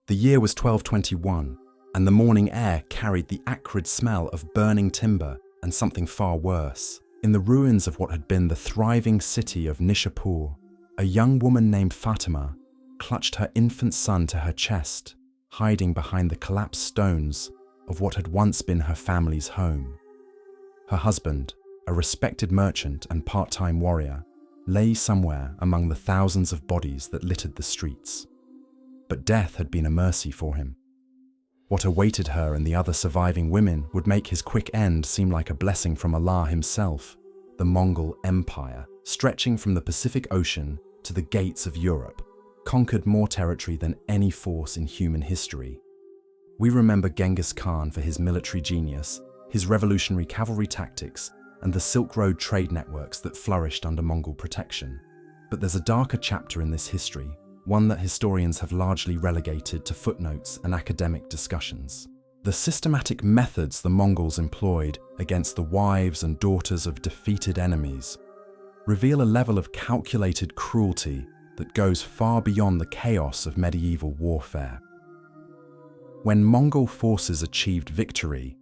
The year was 1221, and the morning air carried the acrid smell of burning timber and something far worse. In the ruins of what had been the thriving city of Nishapur, a young woman named Fatima clutched her infant son to her chest, hiding behind the collapsed stones of what had once been her family's home. Her husband, a respected merchant and part-time warrior, lay somewhere among the thousands of bodies that littered the streets. But death had been a mercy for him. What awaited her and the other surviving women would make his quick end seem like a blessing from Allah himself, the Mongol Empire, stretching from the Pacific Ocean to the gates of Europe, conquered more territory than any force in human history. We remember Genghis Khan for his military genius, his revolutionary cavalry tactics, and the Silk Road trade networks that flourished under Mongol protection. But there's a darker chapter in this history, one that historians have largely relegated to footnotes and academic discussions. The systematic methods the Mongols employed against the wives and daughters of defeated enemies reveal a level of calculated cruelty that goes far beyond the chaos of medieval warfare. When Mongol forces achieved victory,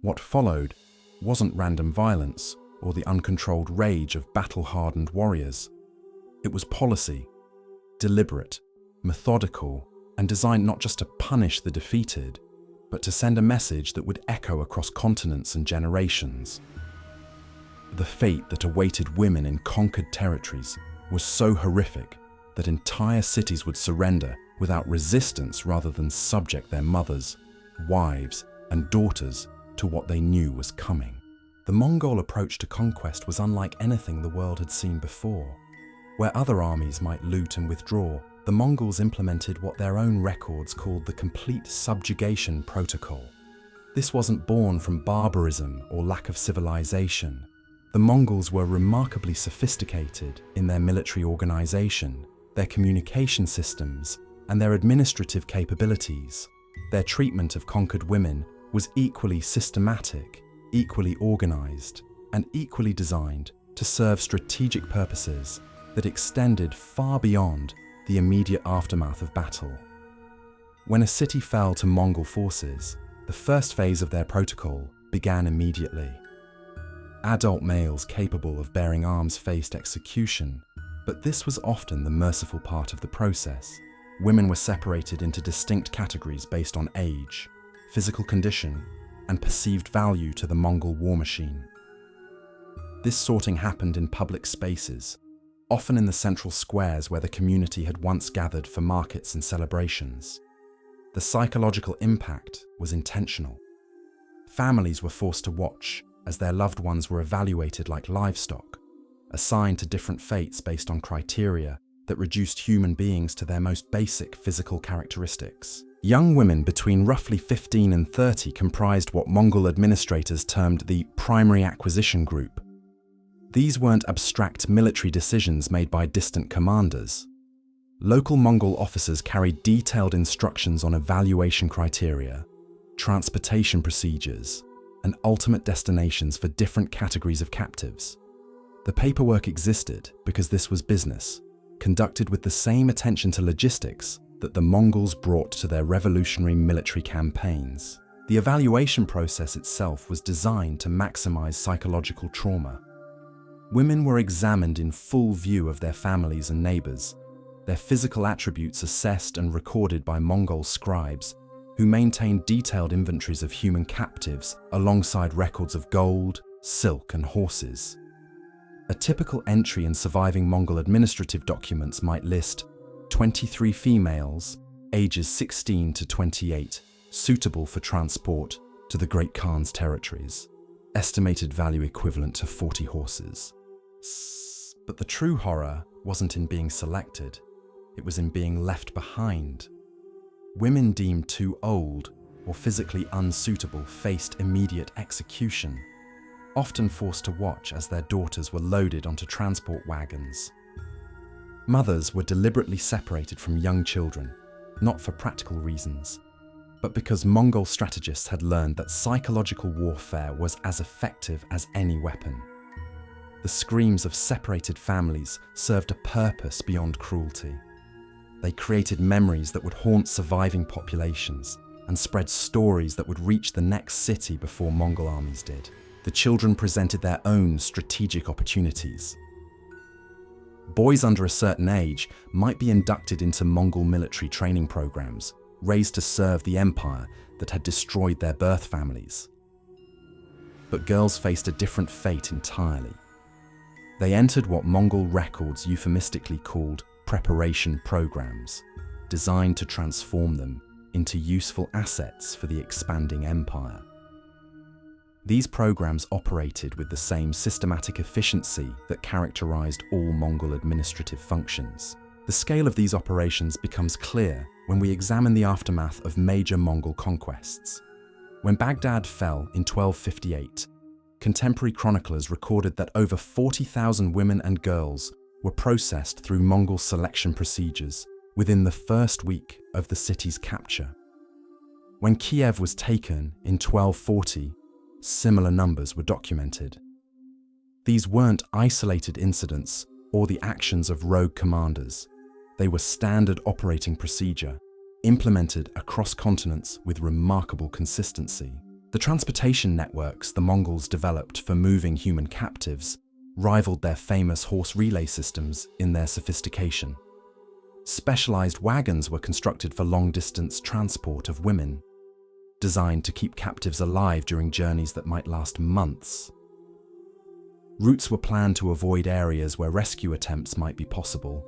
what followed wasn't random violence or the uncontrolled rage of battle-hardened warriors. It was policy, deliberate, methodical, and designed not just to punish the defeated, but to send a message that would echo across continents and generations. The fate that awaited women in conquered territories was so horrific that entire cities would surrender without resistance rather than subject their mothers, wives, and daughters to what they knew was coming. The Mongol approach to conquest was unlike anything the world had seen before. Where other armies might loot and withdraw, the Mongols implemented what their own records called the Complete Subjugation Protocol. This wasn't born from barbarism or lack of civilization. The Mongols were remarkably sophisticated in their military organization, their communication systems, and their administrative capabilities. Their treatment of conquered women was equally systematic, equally organized, and equally designed to serve strategic purposes that extended far beyond the immediate aftermath of battle. When a city fell to Mongol forces, the first phase of their protocol began immediately. Adult males capable of bearing arms faced execution, but this was often the merciful part of the process. Women were separated into distinct categories based on age, physical condition, and perceived value to the Mongol war machine. This sorting happened in public spaces, often in the central squares where the community had once gathered for markets and celebrations. The psychological impact was intentional. Families were forced to watch as their loved ones were evaluated like livestock, assigned to different fates based on criteria that reduced human beings to their most basic physical characteristics. Young women between roughly 15 and 30 comprised what Mongol administrators termed the primary acquisition group. These weren't abstract military decisions made by distant commanders. Local Mongol officers carried detailed instructions on evaluation criteria, transportation procedures, and ultimate destinations for different categories of captives. The paperwork existed because this was business, conducted with the same attention to logistics that the Mongols brought to their revolutionary military campaigns. The evaluation process itself was designed to maximize psychological trauma. Women were examined in full view of their families and neighbors, their physical attributes assessed and recorded by Mongol scribes, who maintained detailed inventories of human captives alongside records of gold, silk, and horses. A typical entry in surviving Mongol administrative documents might list 23 females, ages 16 to 28, suitable for transport to the Great Khan's territories, estimated value equivalent to 40 horses. But the true horror wasn't in being selected, it was in being left behind. Women deemed too old or physically unsuitable faced immediate execution, often forced to watch as their daughters were loaded onto transport wagons. Mothers were deliberately separated from young children, not for practical reasons, but because Mongol strategists had learned that psychological warfare was as effective as any weapon. The screams of separated families served a purpose beyond cruelty. They created memories that would haunt surviving populations and spread stories that would reach the next city before Mongol armies did. The children presented their own strategic opportunities. Boys under a certain age might be inducted into Mongol military training programs, raised to serve the empire that had destroyed their birth families. But girls faced a different fate entirely. They entered what Mongol records euphemistically called preparation programs, designed to transform them into useful assets for the expanding empire. These programs operated with the same systematic efficiency that characterized all Mongol administrative functions. The scale of these operations becomes clear when we examine the aftermath of major Mongol conquests. When Baghdad fell in 1258, contemporary chroniclers recorded that over 40,000 women and girls were processed through Mongol selection procedures within the first week of the city's capture. When Kiev was taken in 1240, similar numbers were documented. These weren't isolated incidents or the actions of rogue commanders. They were standard operating procedure, implemented across continents with remarkable consistency. The transportation networks the Mongols developed for moving human captives rivaled their famous horse relay systems in their sophistication. Specialized wagons were constructed for long-distance transport of women, designed to keep captives alive during journeys that might last months. Routes were planned to avoid areas where rescue attempts might be possible,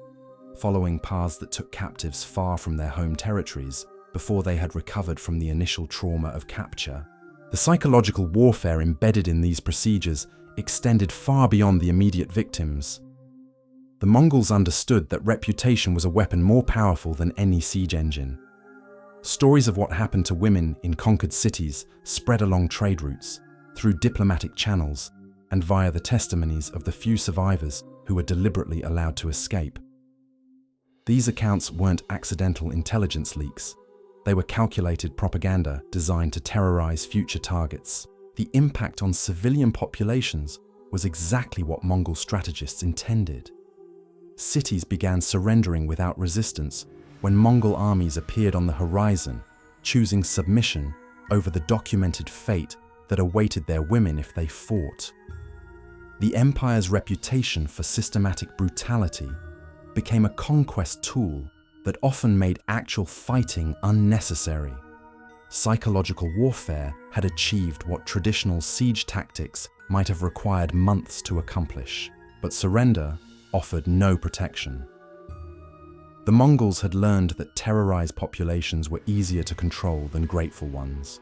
following paths that took captives far from their home territories before they had recovered from the initial trauma of capture. The psychological warfare embedded in these procedures extended far beyond the immediate victims. The Mongols understood that reputation was a weapon more powerful than any siege engine. Stories of what happened to women in conquered cities spread along trade routes, through diplomatic channels, and via the testimonies of the few survivors who were deliberately allowed to escape. These accounts weren't accidental intelligence leaks. They were calculated propaganda designed to terrorize future targets. The impact on civilian populations was exactly what Mongol strategists intended. Cities began surrendering without resistance when Mongol armies appeared on the horizon, choosing submission over the documented fate that awaited their women if they fought. The empire's reputation for systematic brutality became a conquest tool that often made actual fighting unnecessary. Psychological warfare had achieved what traditional siege tactics might have required months to accomplish, but surrender offered no protection. The Mongols had learned that terrorized populations were easier to control than grateful ones.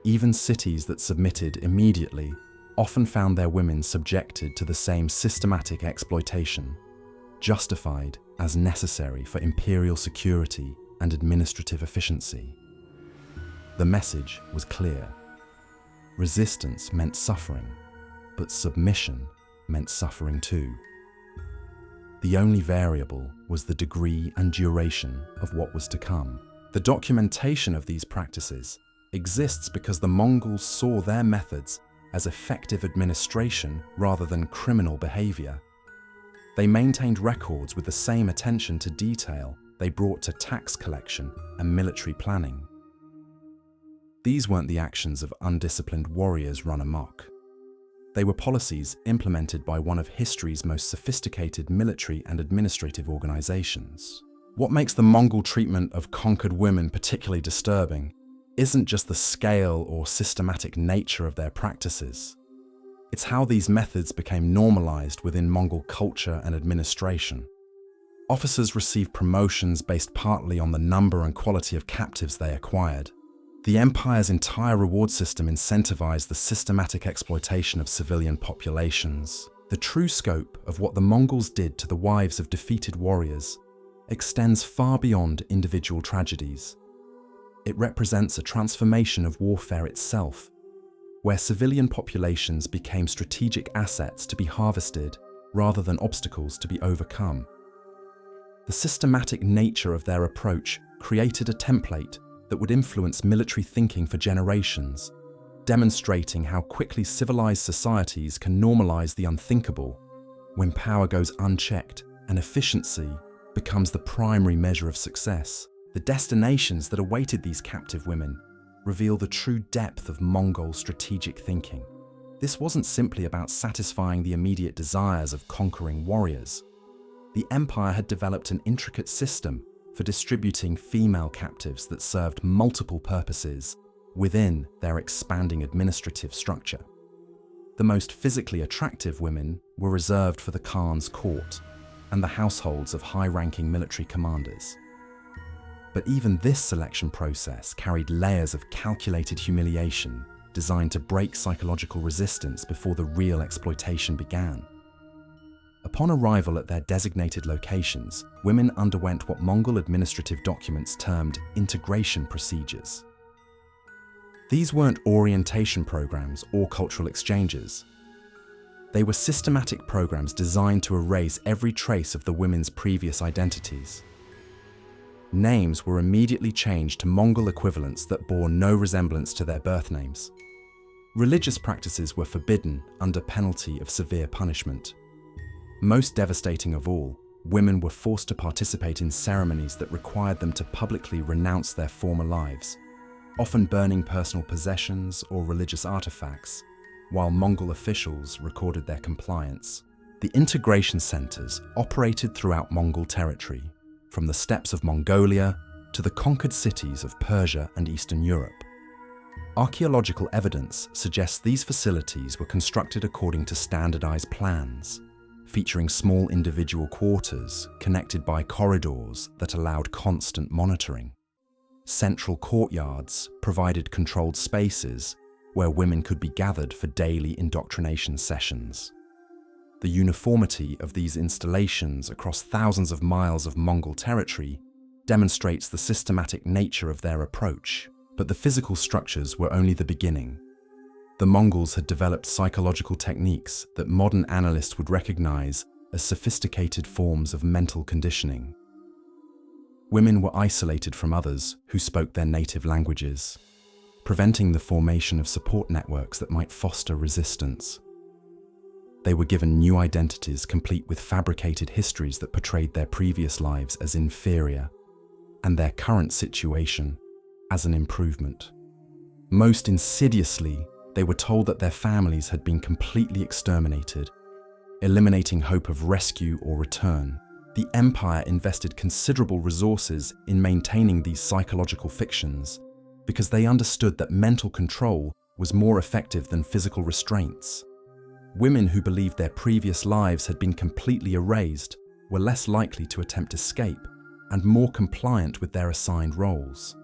Even cities that submitted immediately often found their women subjected to the same systematic exploitation, justified as necessary for imperial security and administrative efficiency. The message was clear. Resistance meant suffering, but submission meant suffering too. The only variable was the degree and duration of what was to come. The documentation of these practices exists because the Mongols saw their methods as effective administration rather than criminal behavior. They maintained records with the same attention to detail they brought to tax collection and military planning. These weren't the actions of undisciplined warriors run amok. They were policies implemented by one of history's most sophisticated military and administrative organizations. What makes the Mongol treatment of conquered women particularly disturbing isn't just the scale or systematic nature of their practices. It's how these methods became normalized within Mongol culture and administration. Officers received promotions based partly on the number and quality of captives they acquired. The empire's entire reward system incentivized the systematic exploitation of civilian populations. The true scope of what the Mongols did to the wives of defeated warriors extends far beyond individual tragedies. It represents a transformation of warfare itself, where civilian populations became strategic assets to be harvested rather than obstacles to be overcome. The systematic nature of their approach created a template that would influence military thinking for generations, demonstrating how quickly civilized societies can normalize the unthinkable when power goes unchecked and efficiency becomes the primary measure of success. The destinations that awaited these captive women reveal the true depth of Mongol strategic thinking. This wasn't simply about satisfying the immediate desires of conquering warriors. The empire had developed an intricate system for distributing female captives that served multiple purposes within their expanding administrative structure. The most physically attractive women were reserved for the Khan's court and the households of high-ranking military commanders. But even this selection process carried layers of calculated humiliation designed to break psychological resistance before the real exploitation began. Upon arrival at their designated locations, women underwent what Mongol administrative documents termed integration procedures. These weren't orientation programs or cultural exchanges. They were systematic programs designed to erase every trace of the women's previous identities. Names were immediately changed to Mongol equivalents that bore no resemblance to their birth names. Religious practices were forbidden under penalty of severe punishment. Most devastating of all, women were forced to participate in ceremonies that required them to publicly renounce their former lives, often burning personal possessions or religious artifacts, while Mongol officials recorded their compliance. The integration centers operated throughout Mongol territory, from the steppes of Mongolia to the conquered cities of Persia and Eastern Europe. Archaeological evidence suggests these facilities were constructed according to standardized plans, featuring small individual quarters connected by corridors that allowed constant monitoring. Central courtyards provided controlled spaces where women could be gathered for daily indoctrination sessions. The uniformity of these installations across thousands of miles of Mongol territory demonstrates the systematic nature of their approach, but the physical structures were only the beginning. The Mongols had developed psychological techniques that modern analysts would recognize as sophisticated forms of mental conditioning. Women were isolated from others who spoke their native languages, preventing the formation of support networks that might foster resistance. They were given new identities complete with fabricated histories that portrayed their previous lives as inferior and their current situation as an improvement. Most insidiously, they were told that their families had been completely exterminated, eliminating hope of rescue or return. The empire invested considerable resources in maintaining these psychological fictions because they understood that mental control was more effective than physical restraints. Women who believed their previous lives had been completely erased were less likely to attempt escape and more compliant with their assigned roles.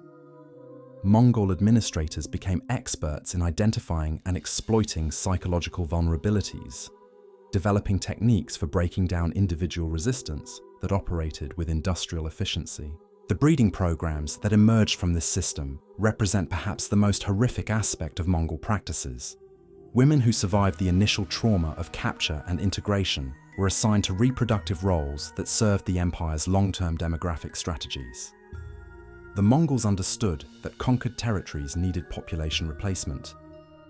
Mongol administrators became experts in identifying and exploiting psychological vulnerabilities, developing techniques for breaking down individual resistance that operated with industrial efficiency. The breeding programs that emerged from this system represent perhaps the most horrific aspect of Mongol practices. Women who survived the initial trauma of capture and integration were assigned to reproductive roles that served the empire's long-term demographic strategies. The Mongols understood that conquered territories needed population replacement,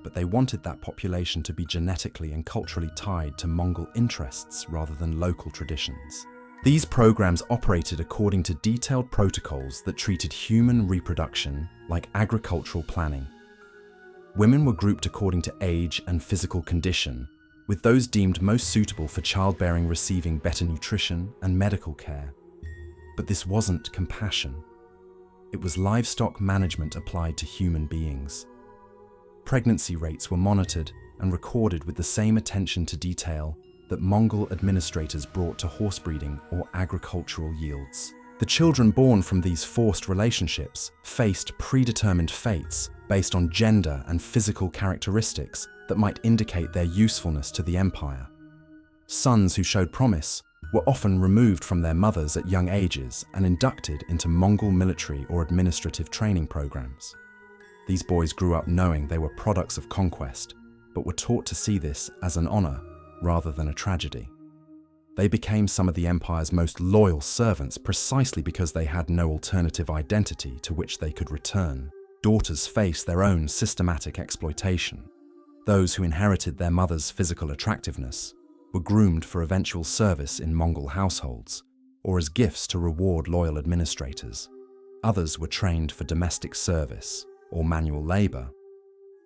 but they wanted that population to be genetically and culturally tied to Mongol interests rather than local traditions. These programs operated according to detailed protocols that treated human reproduction like agricultural planning. Women were grouped according to age and physical condition, with those deemed most suitable for childbearing receiving better nutrition and medical care. But this wasn't compassion. It was livestock management applied to human beings. Pregnancy rates were monitored and recorded with the same attention to detail that Mongol administrators brought to horsebreeding or agricultural yields. The children born from these forced relationships faced predetermined fates based on gender and physical characteristics that might indicate their usefulness to the empire. Sons who showed promise were often removed from their mothers at young ages and inducted into Mongol military or administrative training programs. These boys grew up knowing they were products of conquest, but were taught to see this as an honor rather than a tragedy. They became some of the empire's most loyal servants precisely because they had no alternative identity to which they could return. Daughters faced their own systematic exploitation. Those who inherited their mother's physical attractiveness were groomed for eventual service in Mongol households, or as gifts to reward loyal administrators. Others were trained for domestic service or manual labor,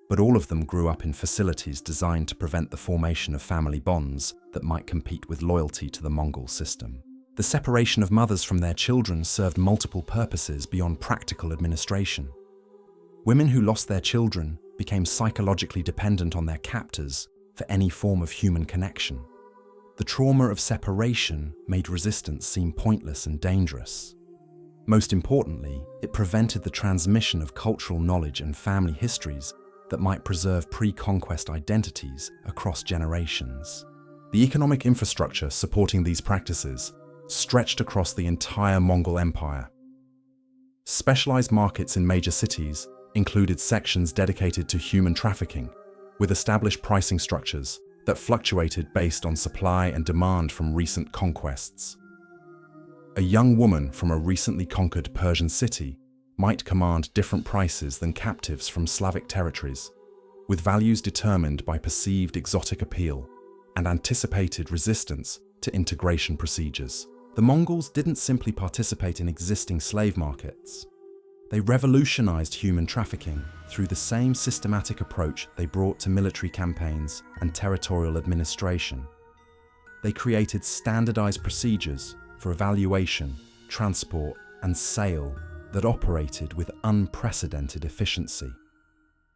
but all of them grew up in facilities designed to prevent the formation of family bonds that might compete with loyalty to the Mongol system. The separation of mothers from their children served multiple purposes beyond practical administration. Women who lost their children became psychologically dependent on their captors for any form of human connection. The trauma of separation made resistance seem pointless and dangerous. Most importantly, it prevented the transmission of cultural knowledge and family histories that might preserve pre-conquest identities across generations. The economic infrastructure supporting these practices stretched across the entire Mongol Empire. Specialized markets in major cities included sections dedicated to human trafficking, with established pricing structures that fluctuated based on supply and demand from recent conquests. A young woman from a recently conquered Persian city might command different prices than captives from Slavic territories, with values determined by perceived exotic appeal and anticipated resistance to integration procedures. The Mongols didn't simply participate in existing slave markets. They revolutionized human trafficking through the same systematic approach they brought to military campaigns and territorial administration. They created standardized procedures for evaluation, transport, and sale that operated with unprecedented efficiency.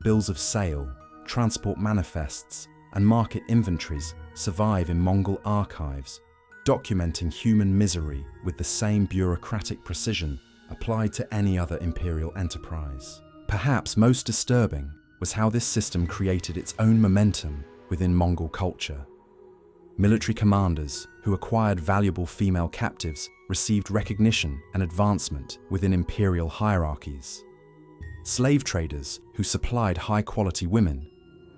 Bills of sale, transport manifests, and market inventories survive in Mongol archives, documenting human misery with the same bureaucratic precision applied to any other imperial enterprise. Perhaps most disturbing was how this system created its own momentum within Mongol culture. Military commanders who acquired valuable female captives received recognition and advancement within imperial hierarchies. Slave traders who supplied high-quality women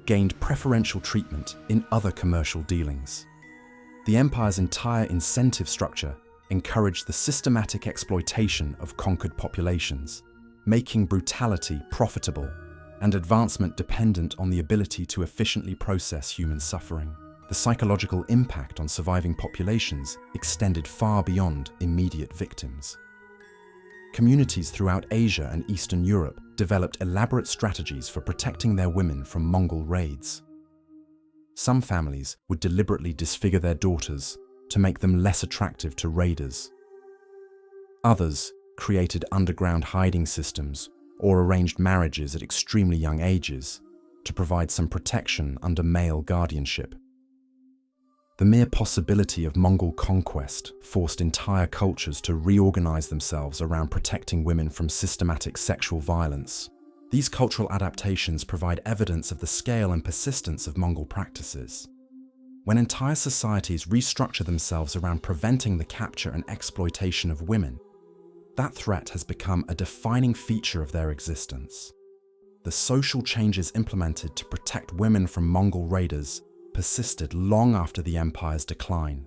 gained preferential treatment in other commercial dealings. The empire's entire incentive structure encouraged the systematic exploitation of conquered populations, making brutality profitable and advancement dependent on the ability to efficiently process human suffering. The psychological impact on surviving populations extended far beyond immediate victims. Communities throughout Asia and Eastern Europe developed elaborate strategies for protecting their women from Mongol raids. Some families would deliberately disfigure their daughters to make them less attractive to raiders. Others created underground hiding systems or arranged marriages at extremely young ages to provide some protection under male guardianship. The mere possibility of Mongol conquest forced entire cultures to reorganize themselves around protecting women from systematic sexual violence. These cultural adaptations provide evidence of the scale and persistence of Mongol practices. When entire societies restructure themselves around preventing the capture and exploitation of women, that threat has become a defining feature of their existence. The social changes implemented to protect women from Mongol raiders persisted long after the empire's decline,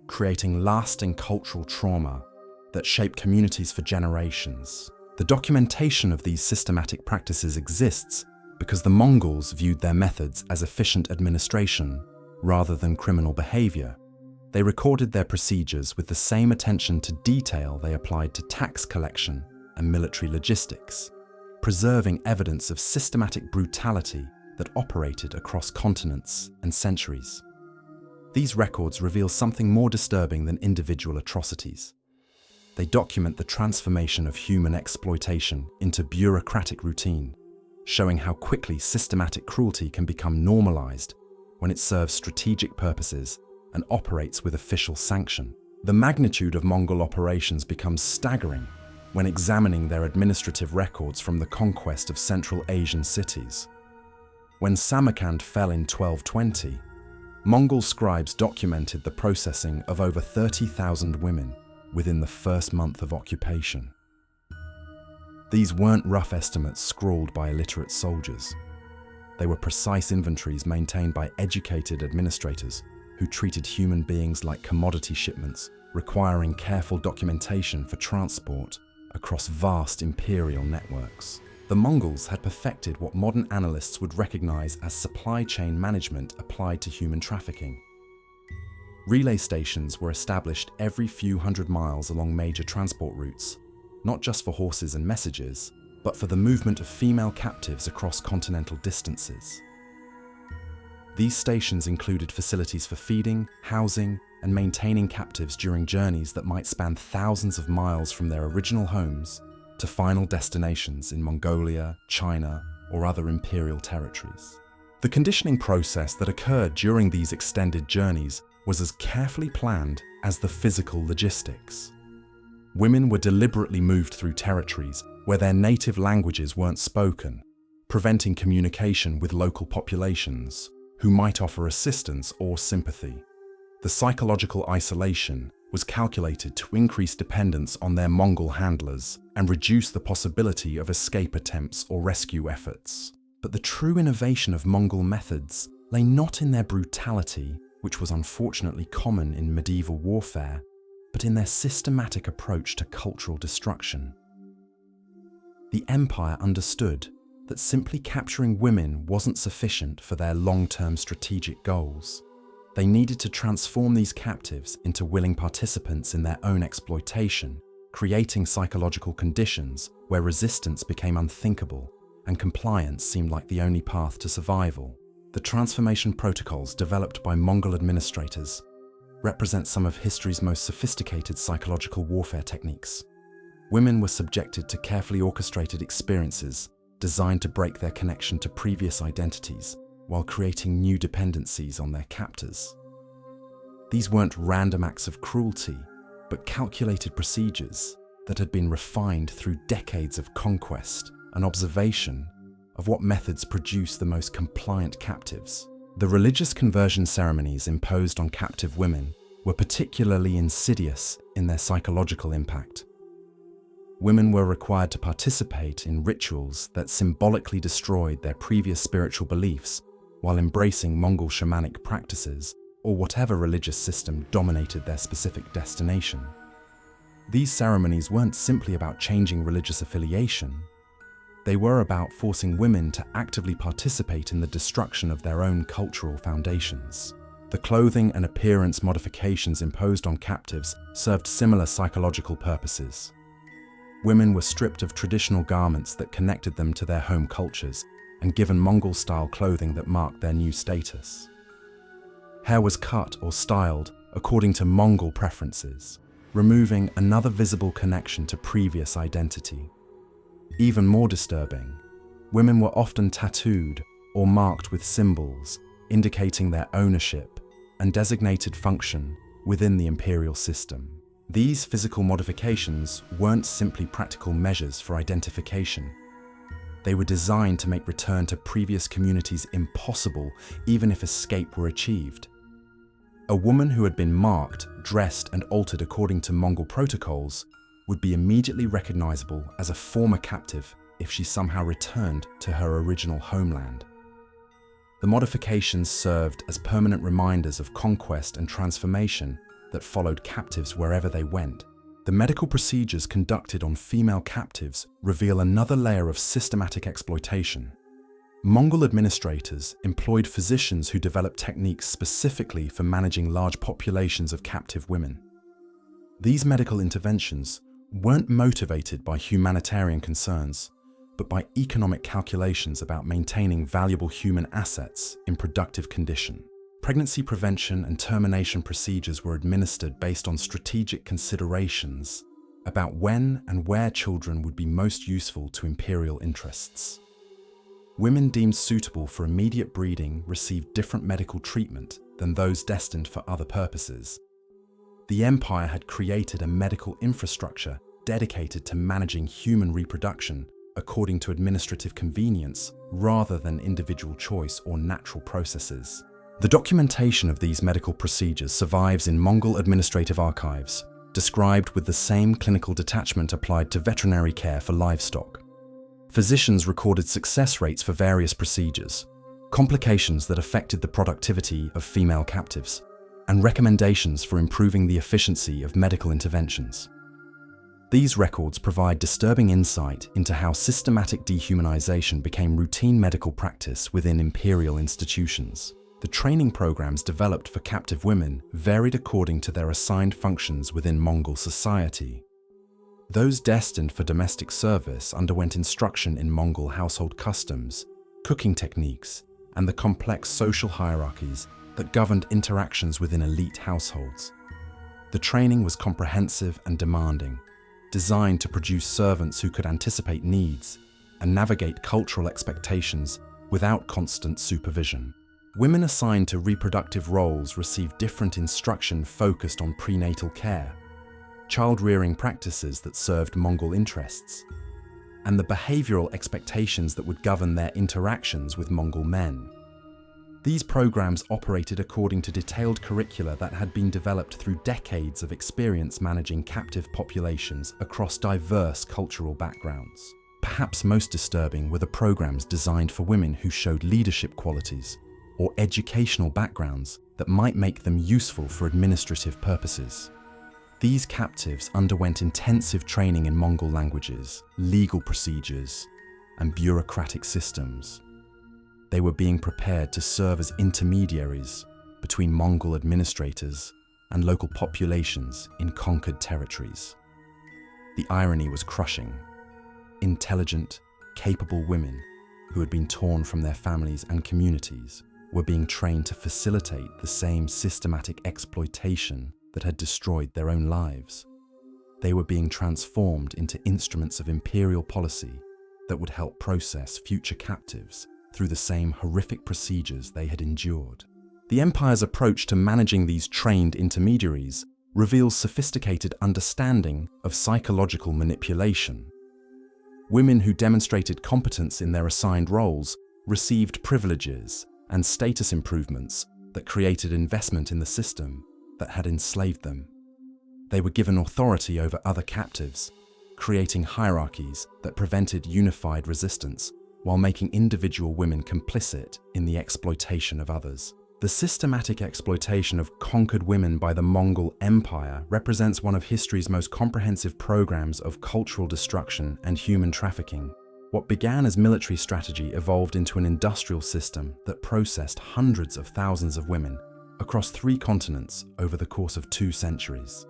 creating lasting cultural trauma that shaped communities for generations. The documentation of these systematic practices exists because the Mongols viewed their methods as efficient administration rather than criminal behavior. They recorded their procedures with the same attention to detail they applied to tax collection and military logistics, preserving evidence of systematic brutality that operated across continents and centuries. These records reveal something more disturbing than individual atrocities. They document the transformation of human exploitation into bureaucratic routine, showing how quickly systematic cruelty can become normalized when it serves strategic purposes and operates with official sanction. The magnitude of Mongol operations becomes staggering when examining their administrative records from the conquest of Central Asian cities. When Samarkand fell in 1220, Mongol scribes documented the processing of over 30,000 women within the first month of occupation. These weren't rough estimates scrawled by illiterate soldiers. They were precise inventories maintained by educated administrators who treated human beings like commodity shipments, requiring careful documentation for transport across vast imperial networks. The Mongols had perfected what modern analysts would recognize as supply chain management applied to human trafficking. Relay stations were established every few hundred miles along major transport routes, not just for horses and messages, but for the movement of female captives across continental distances. These stations included facilities for feeding, housing, and maintaining captives during journeys that might span thousands of miles from their original homes to final destinations in Mongolia, China, or other imperial territories. The conditioning process that occurred during these extended journeys was as carefully planned as the physical logistics. Women were deliberately moved through territories where their native languages weren't spoken, preventing communication with local populations who might offer assistance or sympathy. The psychological isolation was calculated to increase dependence on their Mongol handlers and reduce the possibility of escape attempts or rescue efforts. But the true innovation of Mongol methods lay not in their brutality, which was unfortunately common in medieval warfare, but in their systematic approach to cultural destruction. The empire understood that simply capturing women wasn't sufficient for their long-term strategic goals. They needed to transform these captives into willing participants in their own exploitation, creating psychological conditions where resistance became unthinkable and compliance seemed like the only path to survival. The transformation protocols developed by Mongol administrators represent some of history's most sophisticated psychological warfare techniques. Women were subjected to carefully orchestrated experiences designed to break their connection to previous identities while creating new dependencies on their captors. These weren't random acts of cruelty, but calculated procedures that had been refined through decades of conquest and observation of what methods produce the most compliant captives. The religious conversion ceremonies imposed on captive women were particularly insidious in their psychological impact. Women were required to participate in rituals that symbolically destroyed their previous spiritual beliefs while embracing Mongol shamanic practices or whatever religious system dominated their specific destination. These ceremonies weren't simply about changing religious affiliation. They were about forcing women to actively participate in the destruction of their own cultural foundations. The clothing and appearance modifications imposed on captives served similar psychological purposes. Women were stripped of traditional garments that connected them to their home cultures and given Mongol-style clothing that marked their new status. Hair was cut or styled according to Mongol preferences, removing another visible connection to previous identity. Even more disturbing, women were often tattooed or marked with symbols indicating their ownership and designated function within the imperial system. These physical modifications weren't simply practical measures for identification. They were designed to make return to previous communities impossible, even if escape were achieved. A woman who had been marked, dressed, and altered according to Mongol protocols would be immediately recognizable as a former captive if she somehow returned to her original homeland. The modifications served as permanent reminders of conquest and transformation that followed captives wherever they went. The medical procedures conducted on female captives reveal another layer of systematic exploitation. Mongol administrators employed physicians who developed techniques specifically for managing large populations of captive women. These medical interventions weren't motivated by humanitarian concerns, but by economic calculations about maintaining valuable human assets in productive condition. Pregnancy prevention and termination procedures were administered based on strategic considerations about when and where children would be most useful to imperial interests. Women deemed suitable for immediate breeding received different medical treatment than those destined for other purposes. The empire had created a medical infrastructure dedicated to managing human reproduction according to administrative convenience rather than individual choice or natural processes. The documentation of these medical procedures survives in Mongol administrative archives, described with the same clinical detachment applied to veterinary care for livestock. Physicians recorded success rates for various procedures, complications that affected the productivity of female captives, and recommendations for improving the efficiency of medical interventions. These records provide disturbing insight into how systematic dehumanization became routine medical practice within imperial institutions. The training programs developed for captive women varied according to their assigned functions within Mongol society. Those destined for domestic service underwent instruction in Mongol household customs, cooking techniques, and the complex social hierarchies that governed interactions within elite households. The training was comprehensive and demanding, designed to produce servants who could anticipate needs and navigate cultural expectations without constant supervision. Women assigned to reproductive roles received different instruction focused on prenatal care, child-rearing practices that served Mongol interests, and the behavioral expectations that would govern their interactions with Mongol men. These programs operated according to detailed curricula that had been developed through decades of experience managing captive populations across diverse cultural backgrounds. Perhaps most disturbing were the programs designed for women who showed leadership qualities or educational backgrounds that might make them useful for administrative purposes. These captives underwent intensive training in Mongol languages, legal procedures, and bureaucratic systems. They were being prepared to serve as intermediaries between Mongol administrators and local populations in conquered territories. The irony was crushing. Intelligent, capable women who had been torn from their families and communities were being trained to facilitate the same systematic exploitation that had destroyed their own lives. They were being transformed into instruments of imperial policy that would help process future captives through the same horrific procedures they had endured. The empire's approach to managing these trained intermediaries reveals sophisticated understanding of psychological manipulation. Women who demonstrated competence in their assigned roles received privileges and status improvements that created investment in the system that had enslaved them. They were given authority over other captives, creating hierarchies that prevented unified resistance while making individual women complicit in the exploitation of others. The systematic exploitation of conquered women by the Mongol Empire represents one of history's most comprehensive programs of cultural destruction and human trafficking. What began as military strategy evolved into an industrial system that processed hundreds of thousands of women across 3 continents over the course of 2 centuries.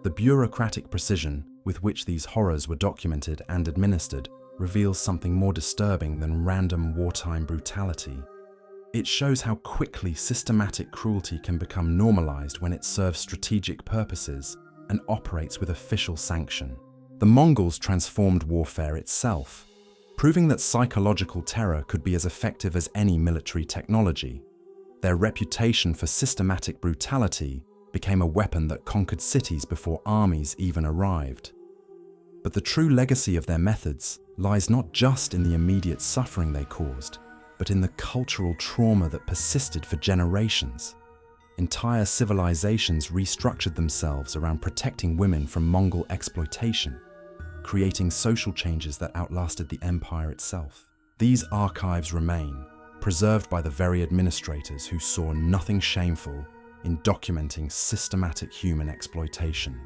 The bureaucratic precision with which these horrors were documented and administered reveals something more disturbing than random wartime brutality. It shows how quickly systematic cruelty can become normalized when it serves strategic purposes and operates with official sanction. The Mongols transformed warfare itself, proving that psychological terror could be as effective as any military technology. Their reputation for systematic brutality became a weapon that conquered cities before armies even arrived. But the true legacy of their methods lies not just in the immediate suffering they caused, but in the cultural trauma that persisted for generations. Entire civilizations restructured themselves around protecting women from Mongol exploitation, creating social changes that outlasted the empire itself. These archives remain, preserved by the very administrators who saw nothing shameful in documenting systematic human exploitation.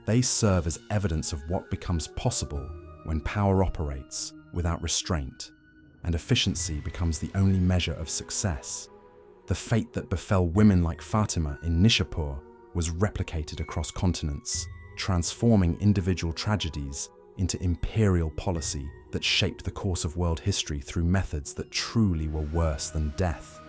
They serve as evidence of what becomes possible when power operates without restraint and efficiency becomes the only measure of success. The fate that befell women like Fatima in Nishapur was replicated across continents, transforming individual tragedies into imperial policy that shaped the course of world history through methods that truly were worse than death.